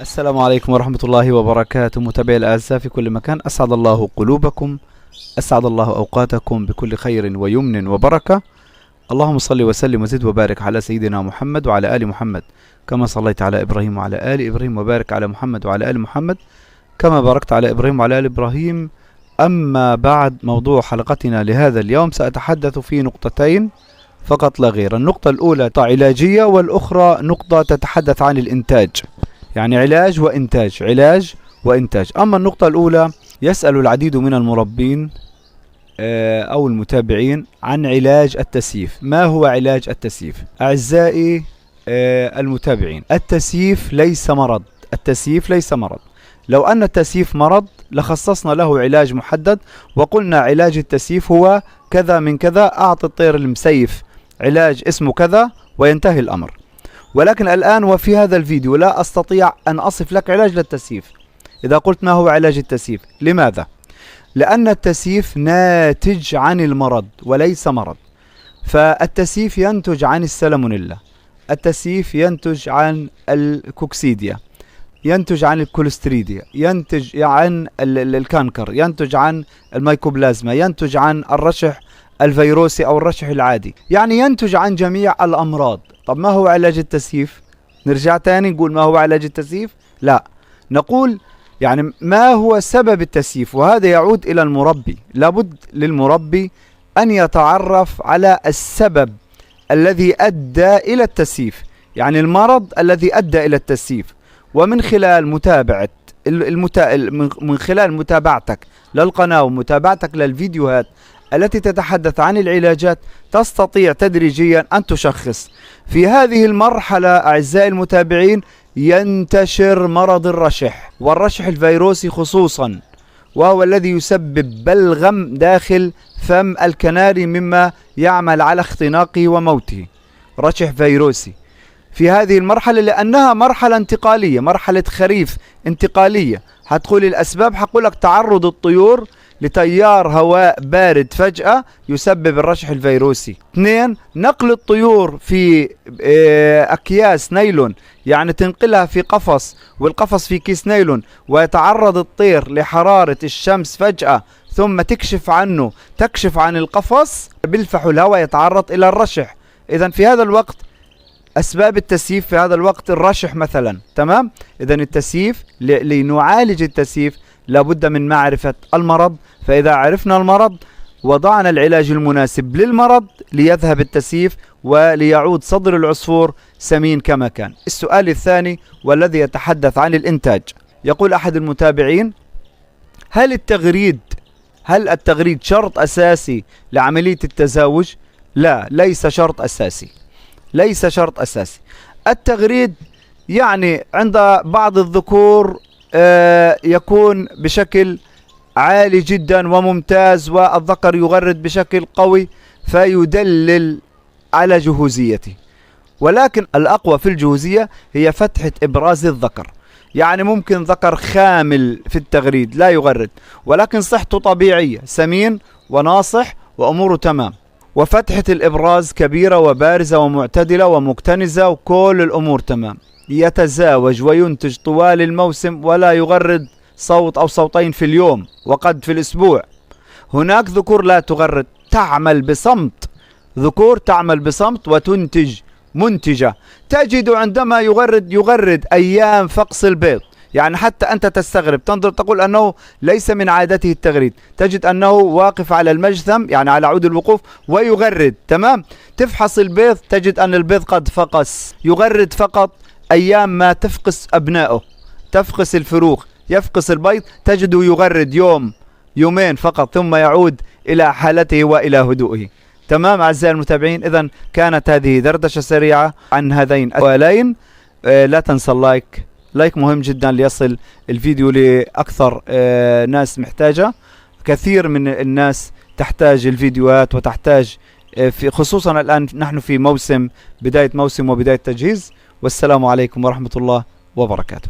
السلام عليكم ورحمة الله وبركاته، متابعي الأعزاء في كل مكان، أسعد الله قلوبكم، أسعد الله أوقاتكم بكل خير ويمن وبركة. اللهم صل وسلم وزد وبارك على سيدنا محمد وعلى آل محمد كما صليت على إبراهيم وعلى آل إبراهيم، وبارك على محمد وعلى آل محمد كما باركت على إبراهيم وعلى آل إبراهيم. أما بعد، موضوع حلقتنا لهذا اليوم سأتحدث في نقطتين فقط لا غير. النقطة الأولى نقطة علاجية، والأخرى نقطة تتحدث عن الإنتاج، يعني علاج وإنتاج، علاج وإنتاج. أما النقطة الأولى، يسأل العديد من المربين أو المتابعين عن علاج التسييف. ما هو علاج التسييف؟ أعزائي المتابعين، التسييف ليس مرض، التسييف ليس مرض. لو أن التسييف مرض لخصصنا له علاج محدد وقلنا علاج التسييف هو كذا من كذا، أعطي الطير المسيف علاج اسمه كذا وينتهي الأمر. ولكن الآن وفي هذا الفيديو لا أستطيع أن أصف لك علاج للتسييف إذا قلت ما هو علاج التسييف. لماذا؟ لأن التسييف ناتج عن المرض وليس مرض. فالتسييف ينتج عن السالمونيلا، التسييف ينتج عن الكوكسيديا، ينتج عن الكوليستريديا، ينتج عن الكانكر، ينتج عن الميكوبلازما، ينتج عن الرشح الفيروسي أو الرشح العادي، يعني ينتج عن جميع الأمراض. طب ما هو علاج التسييف؟ نرجع تاني نقول ما هو علاج التسييف؟ لا، نقول يعني ما هو سبب التسييف، وهذا يعود إلى المربي. لابد للمربي أن يتعرف على السبب الذي أدى إلى التسييف، يعني المرض الذي أدى إلى التسييف. ومن خلال متابعة من خلال متابعتك للقناة ومتابعتك للفيديوهات التي تتحدث عن العلاجات تستطيع تدريجيا أن تشخص. في هذه المرحلة أعزائي المتابعين ينتشر مرض الرشح، والرشح الفيروسي خصوصا، وهو الذي يسبب بلغم داخل فم الكناري مما يعمل على اختناقه وموته، رشح فيروسي. في هذه المرحلة لأنها مرحلة انتقالية، مرحلة خريف انتقالية. هتقول الأسباب، هقول لك تعرض الطيور لتيار هواء بارد فجأة يسبب الرشح الفيروسي. 2، نقل الطيور في أكياس نايلون، يعني تنقلها في قفص والقفص في كيس نايلون، ويتعرض الطير لحرارة الشمس فجأة ثم تكشف عن القفص بالفح الهواء يتعرض إلى الرشح. إذن في هذا الوقت أسباب التسييف في هذا الوقت الرشح مثلا، تمام؟ إذن التسييف لنعالج التسييف لابد من معرفة المرض. فإذا عرفنا المرض وضعنا العلاج المناسب للمرض ليذهب التسييف وليعود صدر العصفور سمين كما كان. السؤال الثاني والذي يتحدث عن الإنتاج، يقول أحد المتابعين: هل التغريد شرط أساسي لعملية التزاوج؟ لا، ليس شرط أساسي، ليس شرط أساسي. التغريد يعني عند بعض الذكور يكون بشكل عالي جدا وممتاز، والذكر يغرد بشكل قوي فيدلل على جهوزيته. ولكن الأقوى في الجهوزية هي فتحة إبراز الذكر، يعني ممكن ذكر خامل في التغريد لا يغرد ولكن صحته طبيعية، سمين وناصح وأموره تمام، وفتحة الإبراز كبيرة وبارزة ومعتدلة ومكتنزة وكل الأمور تمام، يتزاوج وينتج طوال الموسم ولا يغرد صوت أو صوتين في اليوم وقد في الأسبوع. هناك ذكور لا تغرد، تعمل بصمت، ذكور تعمل بصمت وتنتج منتجة. تجد عندما يغرد أيام فقس البيض، يعني حتى أنت تستغرب، تنظر تقول أنه ليس من عادته التغريد، تجد أنه واقف على المجثم يعني على عود الوقوف ويغرد، تمام؟ تفحص البيض تجد أن البيض قد فقس، يغرد فقط أيام ما تفقس أبنائه، تفقس الفروخ، يفقس البيض، تجده يغرد يوم يومين فقط ثم يعود إلى حالته وإلى هدوئه. تمام أعزائي المتابعين، إذن كانت هذه دردشة سريعة عن هذين السؤالين. لا تنسى لايك مهم جدا ليصل الفيديو لأكثر ناس محتاجة. كثير من الناس تحتاج الفيديوهات وتحتاج خصوصا الآن نحن في بداية موسم وبداية تجهيز. والسلام عليكم ورحمة الله وبركاته.